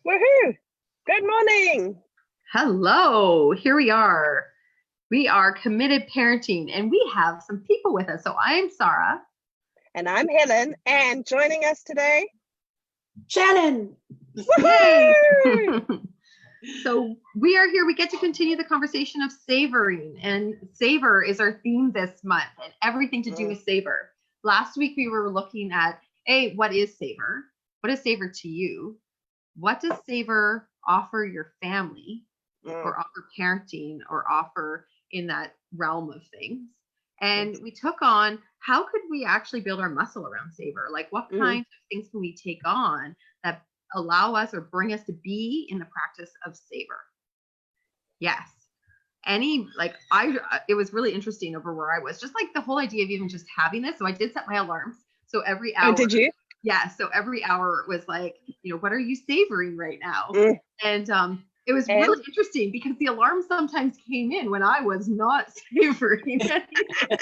Woohoo! Good morning. Hello, here we are. We are committed parenting and we have some people with us. So I'm Sarah. And I'm Helen. And joining us today, Shannon. Yay! So we are here. We get to continue the conversation of savoring. And savor is our theme this month and everything to do with savor. Last week we were looking at, what is savor? What is savor to you? What does savor offer your family? Or offer parenting or offer in that realm of things. And we took on how could we actually build our muscle around savor? Like what kinds of things can we take on that allow us or bring us to be in the practice of savor? Yes. It was really interesting over where I was, just like the whole idea of even just having this. So I did set my alarms. So every hour. Oh, did you? Yeah. So every hour was like, what are you savoring right now? And it was really interesting because the alarm sometimes came in when I was not savoring anything. And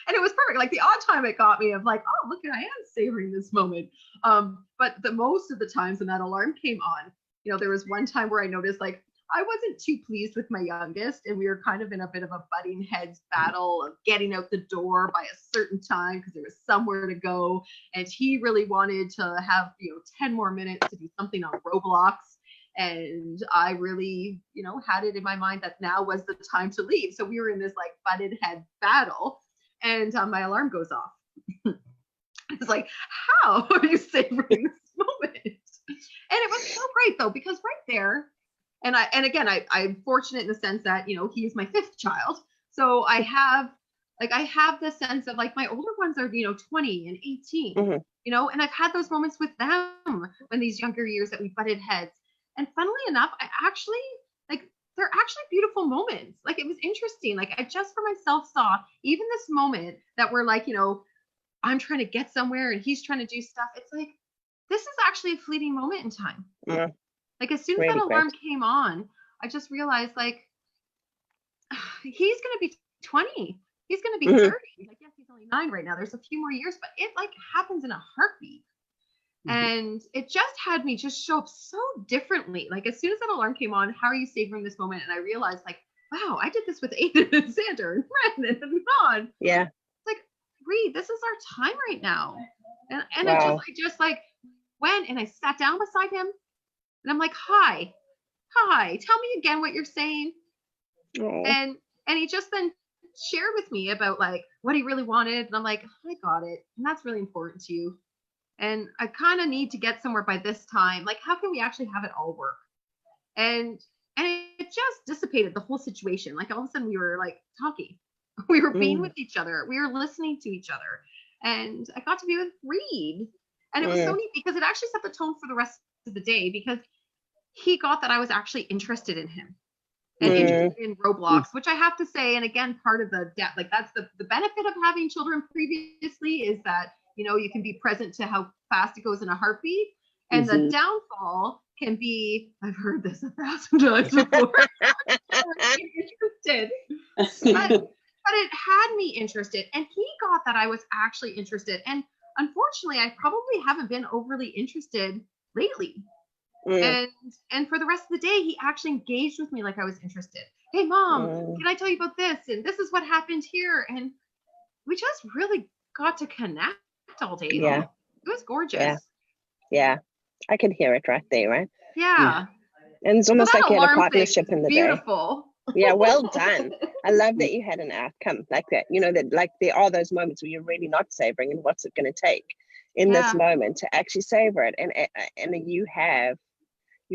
it was perfect. Like the odd time it got me of like, oh, look, I am savoring this moment. But the most of the times when that alarm came on, there was one time where I noticed like I wasn't too pleased with my youngest, and we were kind of in a bit of a butting heads battle of getting out the door by a certain time because there was somewhere to go. And he really wanted to have, 10 more minutes to do something on Roblox. And I really, had it in my mind that now was the time to leave. So we were in this like butted head battle, and my alarm goes off. It's like, how are you savoring this moment? And it was so great though, because right there, and I'm fortunate in the sense that, he's my fifth child. So I have the sense of like my older ones are, 20 and 18, and I've had those moments with them in these younger years that we butted heads. And funnily enough, they're actually beautiful moments. Like it was interesting. Like I just for myself saw even this moment that we're like, I'm trying to get somewhere and he's trying to do stuff. It's like, this is actually a fleeting moment in time. Yeah. Like as soon as that alarm came on, I just realized like, he's going to be 20. He's going to be 30. Like, yes, he's only 9 right now. There's a few more years, but it like happens in a heartbeat. And it just had me just show up so differently. Like as soon as that alarm came on, how are you savoring this moment? And I realized like, wow, I did this with Aiden and Xander and Brandon and Ron. Yeah. It's like, Reed, this is our time right now. And wow. I just like went and I sat down beside him and I'm like, hi, tell me again what you're saying. And he just then shared with me about like what he really wanted. And I'm like, I got it. And that's really important to you. And I kind of need to get somewhere by this time. Like, how can we actually have it all work? And it just dissipated the whole situation. Like all of a sudden we were like talking. We were being with each other. We were listening to each other. And I got to be with Reed. And it was so neat because it actually set the tone for the rest of the day because he got that I was actually interested in him and interested in Roblox, which I have to say, and again, part of like that's the benefit of having children previously is that you can be present to how fast it goes in a heartbeat. And the downfall can be, I've heard this 1,000 times before. Interested. But it had me interested. And he got that I was actually interested. And unfortunately, I probably haven't been overly interested lately. And for the rest of the day, he actually engaged with me like I was interested. Hey, Mom, can I tell you about this? And this is what happened here. And we just really got to connect all day. Yeah. It was gorgeous. Yeah. I can hear it right there, right? Yeah. And it's almost like you had a partnership in the beautiful. Day. Yeah, well done. I love that you had an outcome like that. That like there are those moments where you're really not savoring and what's it going to take in this moment to actually savor it. And you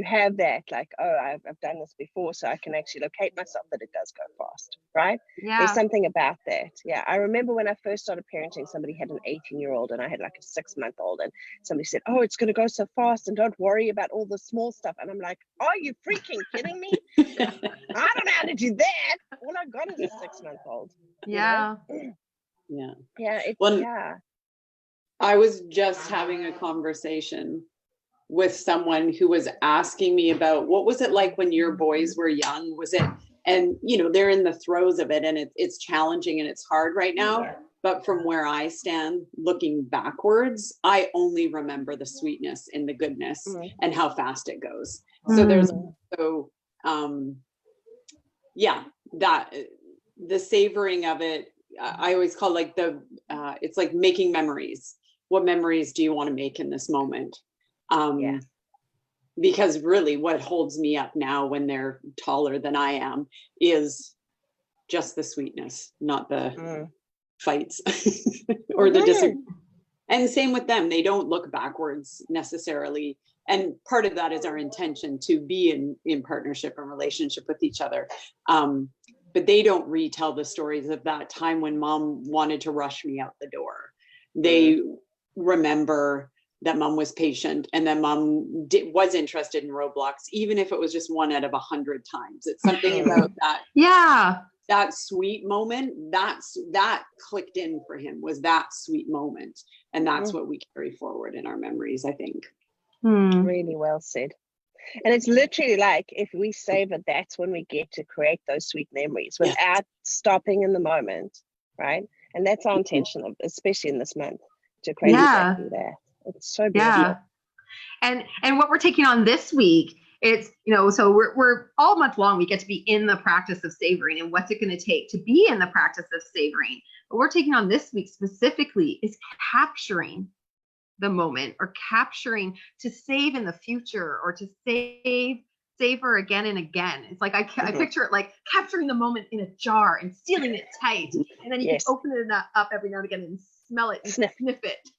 have that like, I've done this before, so I can actually locate myself that it does go fast, right? Yeah. There's something about that. Yeah. I remember when I first started parenting, somebody had an 18-year-old and I had like a 6-month-old, and somebody said, oh, it's going to go so fast and don't worry about all the small stuff. And I'm like, are you freaking kidding me? I don't know how to do that. All I got is a 6-month-old. Yeah. Yeah. I was just having a conversation with someone who was asking me about what was it like when your boys were young? Was it, and they're in the throes of it and it's challenging and it's hard right now. But from where I stand, looking backwards, I only remember the sweetness and the goodness and how fast it goes. So there's so that the savoring of it, I always call like it's like making memories. What memories do you want to make in this moment? Because really what holds me up now when they're taller than I am is just the sweetness, not the fights or the disagreement. And same with them. They don't look backwards necessarily. And part of that is our intention to be in partnership and relationship with each other. But they don't retell the stories of that time when mom wanted to rush me out the door. They remember that mom was patient and that mom was interested in Roblox, even if it was just 1 out of 100 times. It's something about that. Yeah. That sweet moment, that clicked in for him, was that sweet moment. And that's what we carry forward in our memories, I think. Really well said. And it's literally like, if we savor, that's when we get to create those sweet memories without stopping in the moment, right? And that's our intention, especially in this month, to create exactly that. It's so beautiful. And what we're taking on this week, it's, so we're all month long, we get to be in the practice of savoring, and what's it going to take to be in the practice of savoring. What we're taking on this week specifically is capturing the moment, or capturing to save in the future, or to savor again and again. It's like I picture it like capturing the moment in a jar and sealing it tight, and then you can open it up every now and again and smell it and sniff it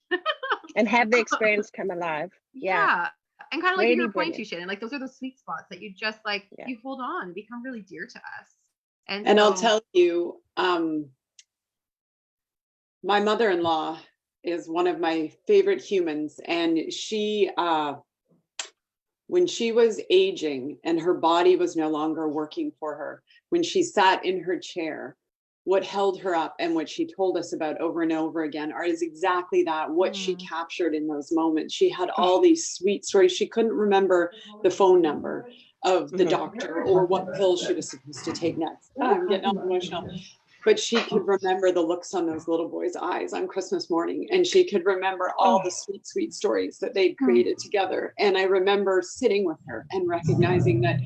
and have the experience come alive. And kind of like really your point too, Shannon, like those are the sweet spots that you just like you hold on and become really dear to us. And so, I'll tell you, my mother-in-law is one of my favorite humans, and she when she was aging and her body was no longer working for her, when she sat in her chair, what held her up and what she told us about over and over again is exactly that, what she captured in those moments. She had all these sweet stories. She couldn't remember the phone number of the doctor or what pills she was supposed to take next. I'm getting all emotional. But she could remember the looks on those little boys' eyes on Christmas morning. And she could remember all the sweet, sweet stories that they'd created together. And I remember sitting with her and recognizing that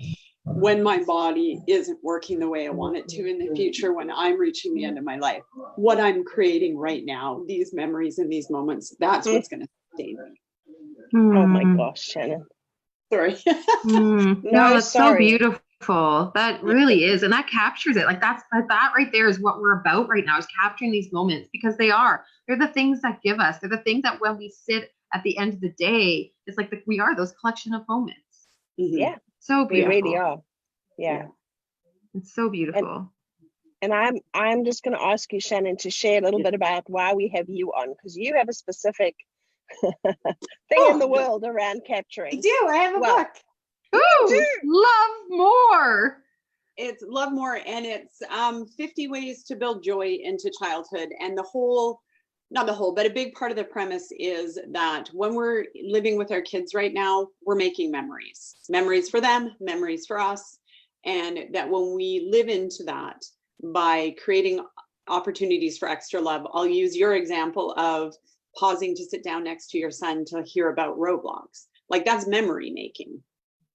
when my body isn't working the way I want it to in the future, when I'm reaching the end of my life, what I'm creating right now, these memories and these moments, that's what's going to sustain me. Oh my gosh, Shannon. Sorry. No, that's so beautiful. That really is. And that captures it. Like that right there is what we're about right now, is capturing these moments, because they're the things that give us, they're the things that when we sit at the end of the day, it's like we are those collection of moments. Yeah. So beautiful. We really are. Yeah. It's so beautiful. And I'm just going to ask you, Shannon, to share a little bit about why we have you on, because you have a specific thing in the world around capturing. I do. I have a book. Ooh, love more. It's Love More, and it's 50 ways to build joy into childhood. And but a big part of the premise is that when we're living with our kids right now, we're making memories for them, memories for us. And that when we live into that by creating opportunities for extra love, I'll use your example of pausing to sit down next to your son to hear about Roblox. Like, that's memory making,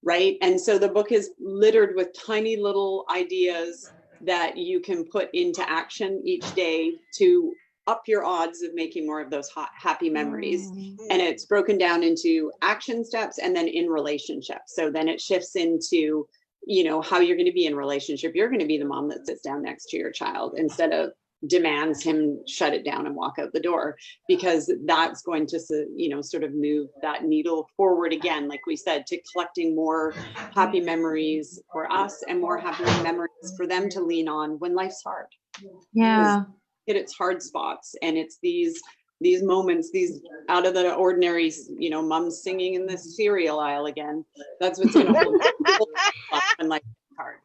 right? And so the book is littered with tiny little ideas that you can put into action each day to up your odds of making more of those happy memories. And it's broken down into action steps and then in relationships. So then it shifts into, how you're going to be in relationship. You're going to be the mom that sits down next to your child instead of demands him shut it down and walk out the door, because that's going to, sort of move that needle forward again, like we said, to collecting more happy memories for us and more happy memories for them to lean on when life's hard. Yeah. Hit its hard spots, and it's these moments, these out of the ordinary, mom's singing in the cereal aisle again. That's what's going to hold up when life's hard.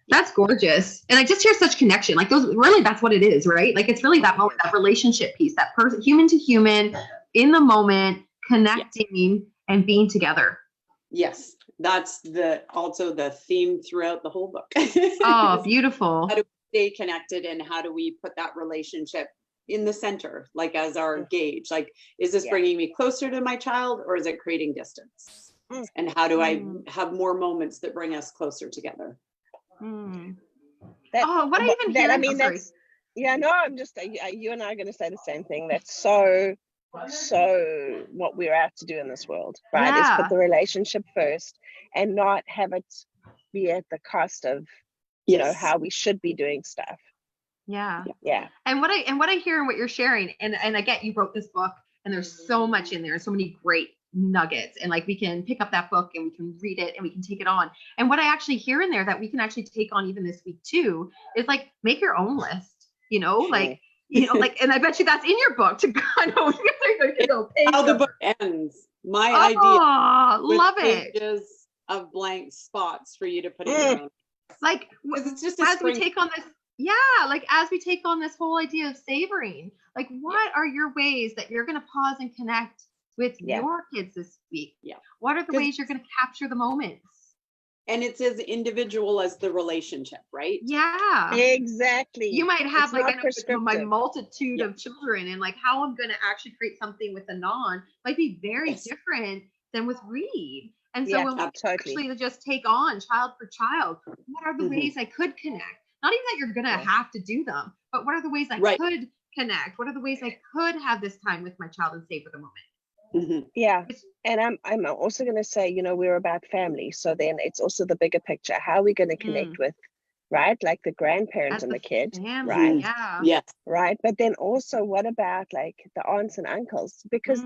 That's gorgeous. And I just hear such connection. Like that's what it is, right? Like it's really that moment, that relationship piece, that person, human to human, in the moment, connecting and being together. Yes. That's also the theme throughout the whole book. Oh, beautiful. How do stay connected, and how do we put that relationship in the center, like as our gauge? Like, is this bringing me closer to my child, or is it creating distance? And how do I have more moments that bring us closer together? What I even hear, I mean, that's, I'm just, you and I are going to say the same thing. That's so what we're out to do in this world, right? Is put the relationship first and not have it be at the cost of, you know, how we should be doing stuff. Yeah. And what I hear and what you're sharing, and I get you wrote this book, and there's so much in there, so many great nuggets, and like we can pick up that book and we can read it and we can take it on. And what I actually hear in there that we can actually take on even this week too is like, make your own list, you know, like, you know, like, and I bet you that's in your book to kind of go how the book ends. My idea, love it. Pages of blank spots for you to put in your own. Like, it's just as we take on this, like as we take on this whole idea of savoring, like what are your ways that you're going to pause and connect with your kids this week? What are the ways you're going to capture the moments? And it's as individual as the relationship, right? Yeah, exactly. You might have like my multitude of children, and like how I'm going to actually create something with Anon might be very different than with Reed. And so when we actually just take on child for child, what are the ways I could connect? Not even that you're going to have to do them, but what are the ways I could connect? What are the ways I could have this time with my child and savor the moment? And I'm also going to say, you know, we're about family. So then it's also the bigger picture. How are we going to connect with, right? Like the grandparents and the kid, right? Right. But then also what about like the aunts and uncles? Because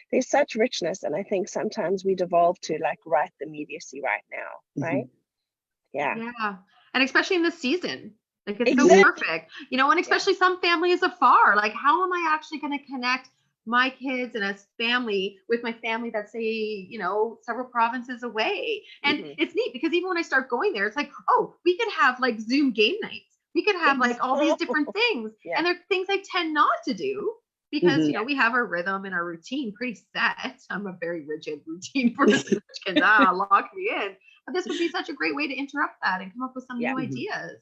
there's such richness. And I think sometimes we devolve to like the immediacy right now, right? Yeah. And especially in this season, like it's so perfect, you know, and especially some families afar, like how am I actually going to connect my kids and as family with my family that's, say, you know, several provinces away? And it's neat because even when I start going there, it's like, oh, we could have like Zoom game nights. We could have like all these different things. And they're things I tend not to do because, you know, we have our rhythm and our routine pretty set. I'm a very rigid routine person, which can lock me in. But this would be such a great way to interrupt that and come up with some new ideas.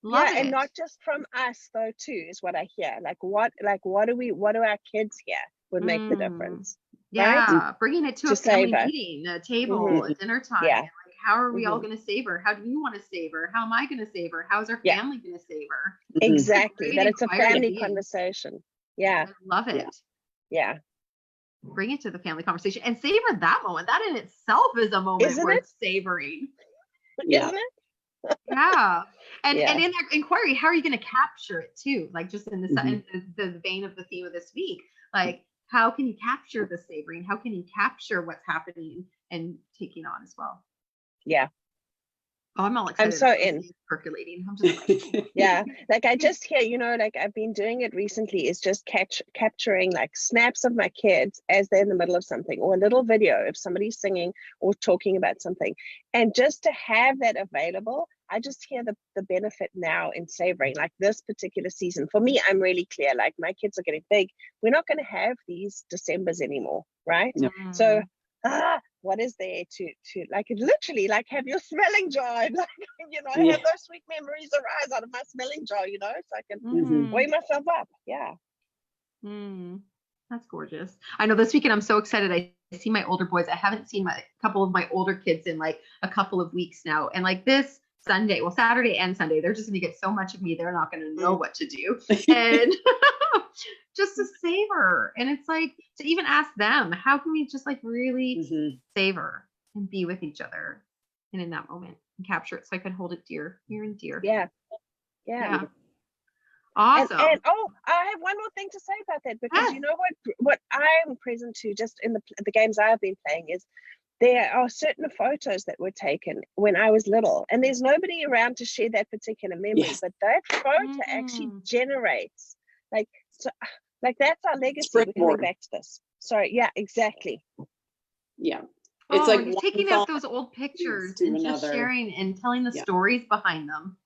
Love it. And not just from us though too, is what I hear. Like what do our kids hear would make the difference. Right? Bringing it to a family meeting, a table, a dinner time. Like how are we all going to savor? How do you want to savor? How am I going to savor? How's our family going to savor? Exactly. That it's a family conversation. I love it. Yeah. Bring it to the family conversation and savor that moment. That in itself is a moment worth savoring. Isn't it? And in that inquiry, how are you going to capture it too? Like just in the vein of the theme of this week, like how can you capture the savoring? How can you capture what's happening and taking on as well? Oh, I'm all excited. I'm so in. Percolating. I'm just like, like I just hear, you know, like I've been doing it recently, is just capturing like snaps of my kids as they're in the middle of something, or a little video of somebody singing or talking about something. And just to have that available, I just hear the benefit now in savoring, like this particular season. For me, I'm really clear, like my kids are getting big. We're not going to have these Decembers anymore, right? So what is there to like literally like have your smelling jar, like, you know, have those sweet memories arise out of my smelling jar, you know, so I can weigh myself up. That's gorgeous. I know this weekend I'm so excited. I see my older boys. I haven't seen a couple of my older kids in like a couple of weeks now, and like this Saturday and Sunday, they're just going to get so much of me, they're not going to know what to do. And just to savor. And it's like to even ask them, how can we just like really savor and be with each other and in that moment and capture it so I can hold it dear, near and dear. Awesome. And I have one more thing to say about that, because you know what I'm present to just in the games I've been playing is there are certain photos that were taken when I was little, and there's nobody around to share that particular memory, but that photo actually generates like that's our legacy. We're coming back to this. Sorry, exactly. It's like taking out those old pictures and just sharing and telling the stories behind them.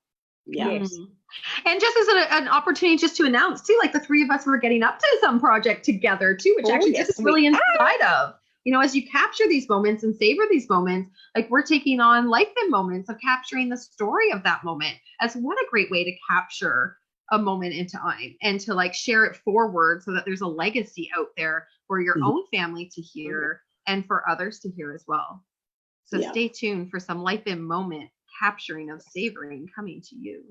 And just as an opportunity just to announce too, like the three of us were getting up to some project together too, which actually this is really inside of. as you capture these moments and savor these moments, like we're taking on life in moments of capturing the story of that moment. As what a great way to capture a moment in time and to like share it forward so that there's a legacy out there for your own family to hear and for others to hear as well. So stay tuned for some life in moment capturing of savoring coming to you.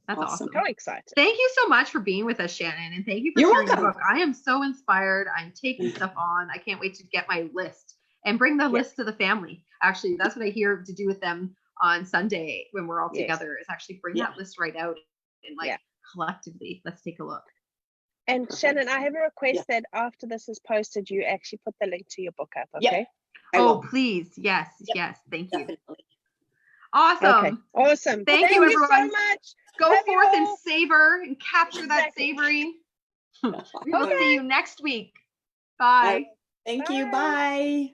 That's awesome. So excited. Thank you so much for being with us, Shannon. And thank you for sharing the book. I am so inspired. I'm taking stuff on. I can't wait to get my list and bring the list to the family. Actually, that's what I hear to do with them on Sunday when we're all together, is actually bring that list right out and like collectively, let's take a look. And Shannon, I have a request that after this is posted, you actually put the link to your book up, okay? Oh, please. Yes. Thank you. Definitely. Awesome. Okay. Awesome. Thank you, everyone. So much. Go forth and savor and capture that savoring. We'll see you next week. Bye. Thank you. Bye.